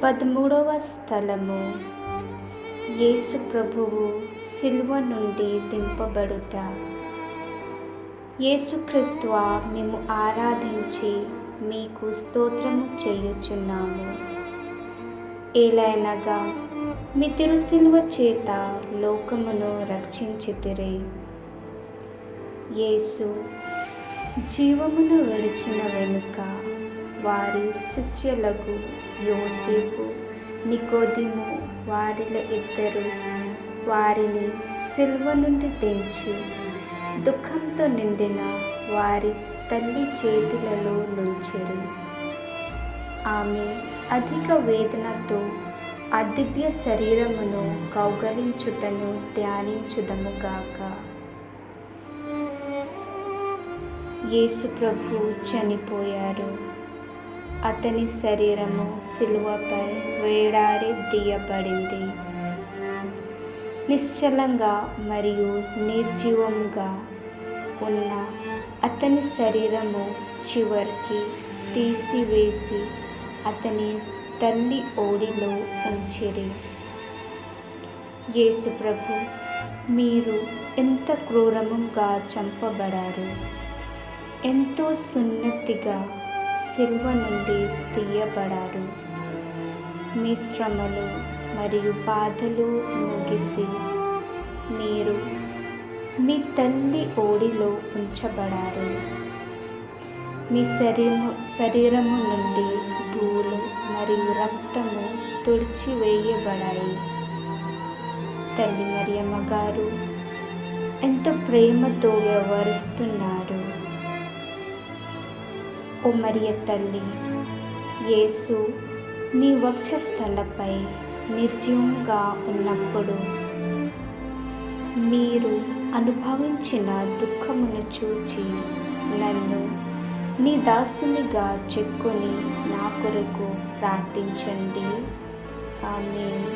13వ స్థలము యేసు ప్రభువు సిలువ నుండి దింపబడుట. యేసుక్రీస్తువా, మేము ఆరాధించి మీకు స్తోత్రము చేయుచున్నాము. ఏలైనగా మీ తిరుసిలువ చేత లోకమును రక్షించితిరి. యేసు జీవమును విడిచిన వెనుక వారి శిష్యులకు యోసేపు, నికోదేము వారిలో ఇద్దరు వారిని సిలువ నుండి తెంచి దుఃఖంతో నిండిన వారి తల్లి చేతులలో నుంచిరి. ఆమె అధిక వేదనతో ఆ దివ్య శరీరమును కౌగలించుటను ధ్యానించుదముగాక. యేసు ప్రభు చనిపోయారు. అతని శరీరము సిలువపై వేలాడి తీయబడింది. నిశ్చలంగా మరియు నిర్జీవంగా ఉన్న అతని శరీరము చివరికి తీసివేసి అతని తల్లి ఓడిలో ఉంచిరి. యేసు ప్రభు, మీరు ఎంత క్రూరముగా చంపబడారు. ఎంతో సున్నతిగా సిలువ నుండి తీయబడారు. మీ శ్రమలు మరియు బాధలు ముగిసి మీరు మీ తల్లి ఓడిలో ఉంచబడారు. మీ శరీరము నుండి ధూళి మరియు రక్తము తుడిచివేయబడాయి. తల్లి మరియమ్మ గారు ఎంతో ప్రేమతో వ్యవహరిస్తున్నారు. ఓ మరియ తల్లి, యేసు నీ వక్షస్థలపై నిర్జీవంగా ఉన్నప్పుడు మీరు అనుభవించిన దుఃఖమును చూచి నన్ను నీ దాసునిగా చెక్కుని నా కొరకు ప్రార్థించండి. ఆమేన్.